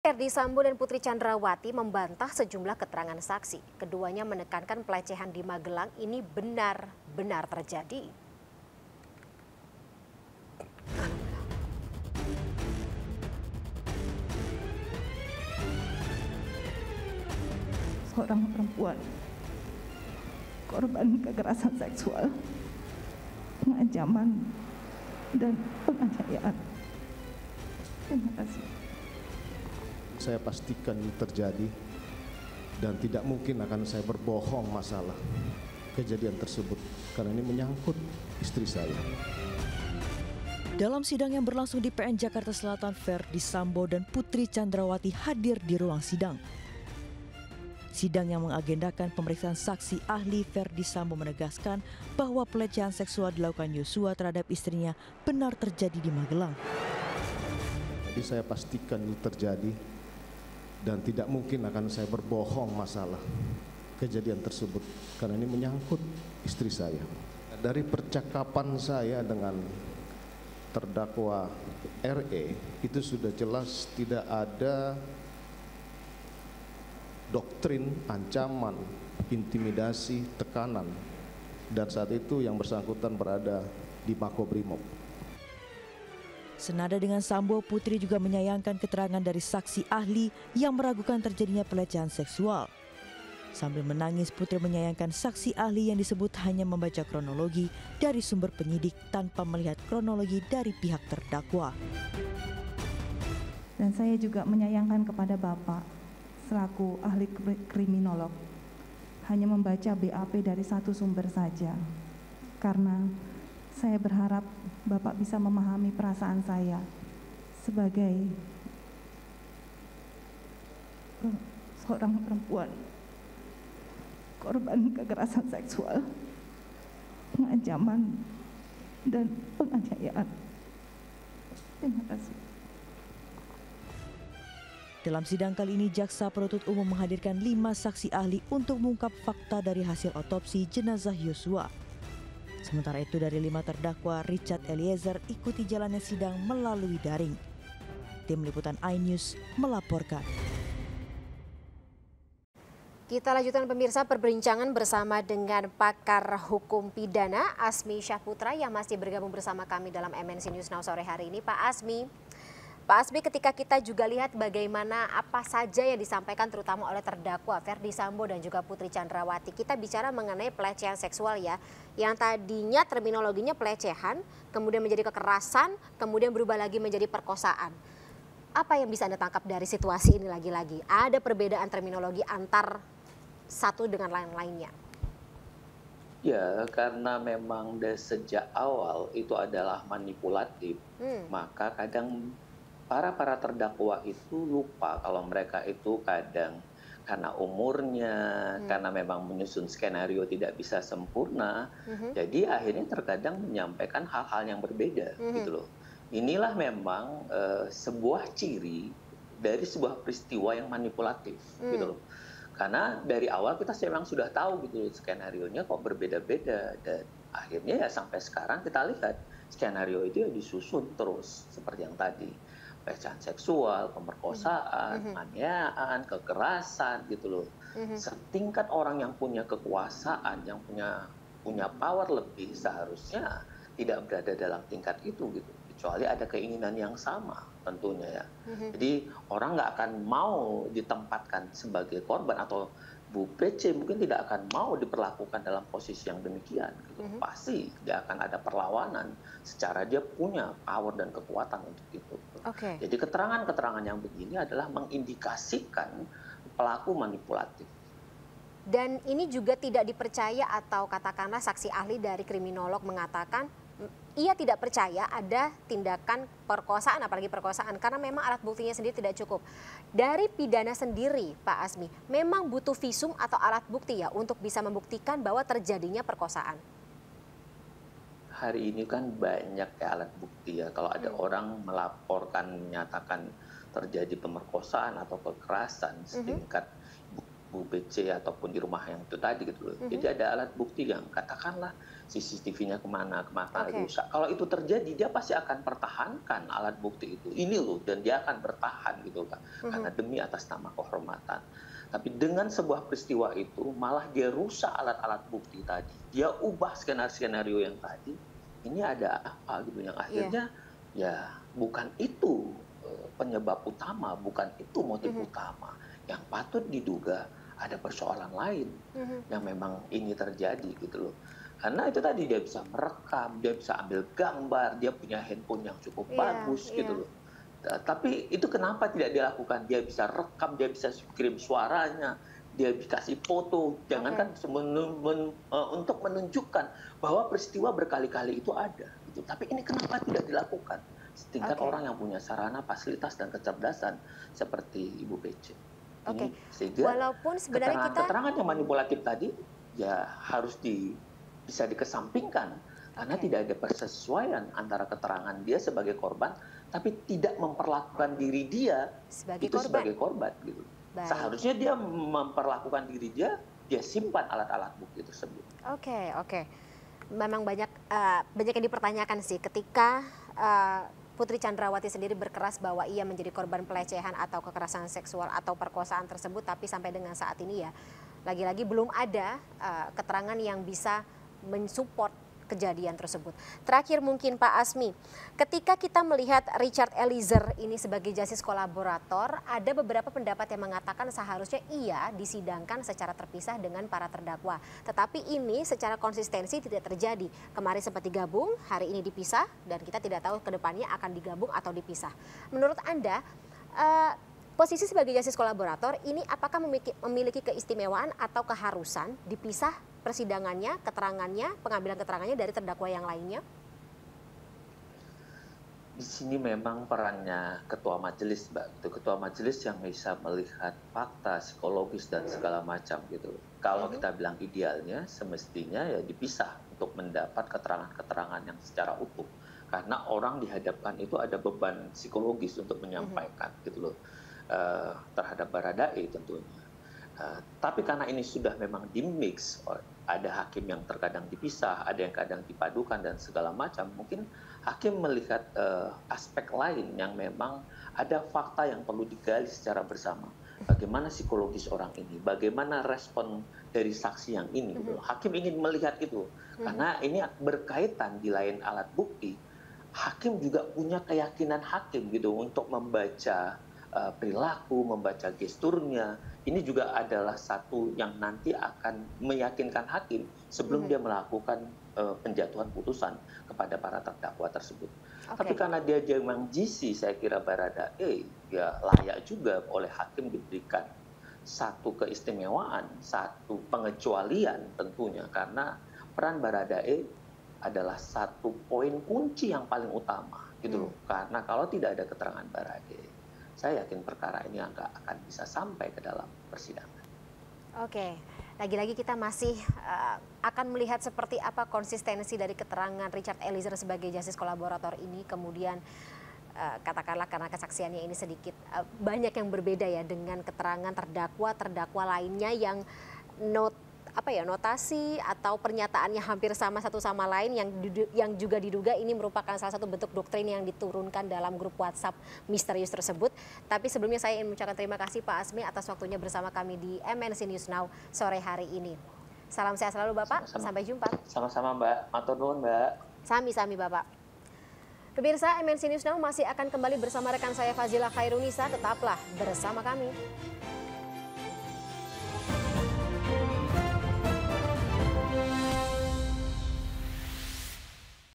Ferdy Sambo dan Putri Chandrawati membantah sejumlah keterangan saksi. Keduanya menekankan pelecehan di Magelang ini benar-benar terjadi. Seorang perempuan korban kekerasan seksual, pengancaman, dan penganiayaan. Terima kasih. Saya pastikan ini terjadi dan tidak mungkin akan saya berbohong masalah kejadian tersebut karena ini menyangkut istri saya. Dalam sidang yang berlangsung di PN Jakarta Selatan, Ferdy Sambo dan Putri Chandrawati hadir di ruang sidang. Sidang yang mengagendakan pemeriksaan saksi ahli, Ferdy Sambo menegaskan bahwa pelecehan seksual dilakukan Yosua terhadap istrinya benar terjadi di Magelang. Jadi saya pastikan ini terjadi dan tidak mungkin akan saya berbohong masalah kejadian tersebut karena ini menyangkut istri saya. Dari percakapan saya dengan terdakwa RE itu sudah jelas tidak ada doktrin, ancaman, intimidasi, tekanan, dan saat itu yang bersangkutan berada di Makobrimob. Senada dengan Sambo, Putri juga menyayangkan keterangan dari saksi ahli yang meragukan terjadinya pelecehan seksual. Sambil menangis, Putri menyayangkan saksi ahli yang disebut hanya membaca kronologi dari sumber penyidik tanpa melihat kronologi dari pihak terdakwa. Dan saya juga menyayangkan kepada Bapak selaku ahli kriminolog hanya membaca BAP dari satu sumber saja, karena saya berharap Bapak bisa memahami perasaan saya sebagai seorang perempuan korban kekerasan seksual, pengancaman, dan penganiayaan. Terima kasih. Dalam sidang kali ini, Jaksa Penuntut Umum menghadirkan 5 saksi ahli untuk mengungkap fakta dari hasil otopsi jenazah Yosua. Sementara itu dari 5 terdakwa, Richard Eliezer ikuti jalannya sidang melalui daring. Tim Liputan iNews melaporkan. Kita lanjutkan pemirsa perbincangan bersama dengan pakar hukum pidana Asmi Syahputra yang masih bergabung bersama kami dalam MNC News Now sore hari ini. Pak Asmi, ketika kita juga lihat bagaimana apa saja yang disampaikan terutama oleh terdakwa Ferdy Sambo dan juga Putri Chandrawati, kita bicara mengenai pelecehan seksual ya, yang tadinya terminologinya pelecehan, kemudian menjadi kekerasan, kemudian berubah lagi menjadi perkosaan. Apa yang bisa Anda tangkap dari situasi ini lagi-lagi? Ada perbedaan terminologi antar satu dengan lain-lainnya? Ya, karena memang dari sejak awal itu adalah manipulatif, maka kadang para terdakwa itu lupa kalau mereka itu kadang karena umurnya, karena memang menyusun skenario tidak bisa sempurna, jadi akhirnya terkadang menyampaikan hal-hal yang berbeda, gitu loh. Inilah memang sebuah ciri dari sebuah peristiwa yang manipulatif, gitu loh. Karena dari awal kita memang sudah tahu gitu skenario-nya kok berbeda-beda, dan akhirnya ya sampai sekarang kita lihat skenario itu ya disusun terus seperti yang tadi. Pelecehan seksual, pemerkosaan, penganiayaan, kekerasan gitu loh. Setingkat orang yang punya kekuasaan, yang punya power lebih seharusnya tidak berada dalam tingkat itu gitu. Kecuali ada keinginan yang sama tentunya ya. Jadi orang nggak akan mau ditempatkan sebagai korban, atau Bu PC mungkin tidak akan mau diperlakukan dalam posisi yang demikian. Gitu. Pasti dia akan ada perlawanan secara dia punya power dan kekuatan untuk itu. Jadi keterangan-keterangan yang begini adalah mengindikasikan pelaku manipulatif. Dan ini juga tidak dipercaya, atau katakanlah saksi ahli dari kriminolog mengatakan ia tidak percaya ada tindakan perkosaan, apalagi perkosaan, karena memang alat buktinya sendiri tidak cukup. Dari pidana sendiri, Pak Asmi, memang butuh visum atau alat bukti ya untuk bisa membuktikan bahwa terjadinya perkosaan? Hari ini kan banyak ya alat bukti ya. Kalau ada orang melaporkan, menyatakan terjadi pemerkosaan atau kekerasan setingkat Bu BC ataupun di rumah yang itu tadi gitu loh. Jadi ada alat bukti yang katakanlah CCTV-nya kemana rusak. Kalau itu terjadi dia pasti akan pertahankan alat bukti itu. Ini loh, dan dia akan bertahan gitu kan. Karena demi atas nama kehormatan. Tapi dengan sebuah peristiwa itu malah dia rusak alat-alat bukti tadi. Dia ubah skenario yang tadi. Ini ada apa gitu yang akhirnya ya bukan itu penyebab utama, bukan itu motif utama. Yang patut diduga ada persoalan lain yang memang ini terjadi gitu loh. Karena itu tadi dia bisa merekam, dia bisa ambil gambar, dia punya handphone yang cukup bagus gitu loh. Tapi itu kenapa tidak dilakukan? Dia bisa rekam, dia bisa kirim suaranya, dia dikasih foto. Jangankan untuk menunjukkan bahwa peristiwa berkali-kali itu ada. Gitu. Tapi ini kenapa tidak dilakukan? Setingkat orang yang punya sarana, fasilitas, dan kecerdasan seperti Ibu BC. Sehingga walaupun sebenarnya keterangan yang manipulatif tadi ya harus bisa dikesampingkan karena tidak ada persesuaian antara keterangan dia sebagai korban tapi tidak memperlakukan diri dia sebagai korban gitu. Seharusnya dia memperlakukan diri dia simpan alat-alat bukti tersebut. Oke. Memang banyak yang dipertanyakan sih ketika Putri Chandrawati sendiri berkeras bahwa ia menjadi korban pelecehan atau kekerasan seksual atau perkosaan tersebut, tapi sampai dengan saat ini ya lagi-lagi belum ada keterangan yang bisa mensupport kejadian tersebut. Terakhir mungkin Pak Asmi, ketika kita melihat Richard Eliezer ini sebagai justice kolaborator, ada beberapa pendapat yang mengatakan seharusnya ia disidangkan secara terpisah dengan para terdakwa. Tetapi ini secara konsistensi tidak terjadi. Kemarin sempat digabung, hari ini dipisah, dan kita tidak tahu ke depannya akan digabung atau dipisah. Menurut Anda, posisi sebagai justice kolaborator ini apakah memiliki keistimewaan atau keharusan dipisah persidangannya, keterangannya, pengambilan keterangannya dari terdakwa yang lainnya? Di sini memang perannya ketua majelis, Mbak. Itu ketua majelis yang bisa melihat fakta psikologis dan segala macam gitu. Kalau kita bilang idealnya, semestinya ya dipisah untuk mendapat keterangan-keterangan yang secara utuh. Karena orang dihadapkan itu ada beban psikologis untuk menyampaikan gitu loh terhadap Baradae tentunya. Tapi karena ini sudah memang dimix, ada hakim yang terkadang dipisah, ada yang kadang dipadukan dan segala macam, mungkin hakim melihat aspek lain yang memang ada fakta yang perlu digali secara bersama. Bagaimana psikologis orang ini, bagaimana respon dari saksi yang ini. Hakim ingin melihat itu, karena ini berkaitan di lain alat bukti. Hakim juga punya keyakinan hakim gitu untuk membaca perilaku, membaca gesturnya. Ini juga adalah satu yang nanti akan meyakinkan hakim sebelum dia melakukan penjatuhan putusan kepada para terdakwa tersebut. Tapi karena dia memang GC, saya kira Baradae ya layak juga oleh hakim diberikan satu keistimewaan, satu pengecualian tentunya, karena peran Baradae adalah satu poin kunci yang paling utama gitu loh. Karena kalau tidak ada keterangan Baradae, saya yakin perkara ini nggak akan bisa sampai ke dalam persidangan. Oke, lagi-lagi kita masih akan melihat seperti apa konsistensi dari keterangan Richard Eliezer sebagai justice kolaborator ini. Kemudian katakanlah karena kesaksiannya ini sedikit banyak yang berbeda ya dengan keterangan terdakwa lainnya yang notasi atau pernyataannya hampir sama satu sama lain yang juga diduga ini merupakan salah satu bentuk doktrin yang diturunkan dalam grup WhatsApp misterius tersebut. Tapi sebelumnya saya ingin mengucapkan terima kasih Pak Asmi atas waktunya bersama kami di MNC News Now sore hari ini. Salam sehat selalu Bapak, sampai jumpa. Sama-sama Mbak, matur nuwun Mbak. Sami-sami Bapak. Pemirsa, MNC News Now masih akan kembali bersama rekan saya Fazila Khairunisa, tetaplah bersama kami.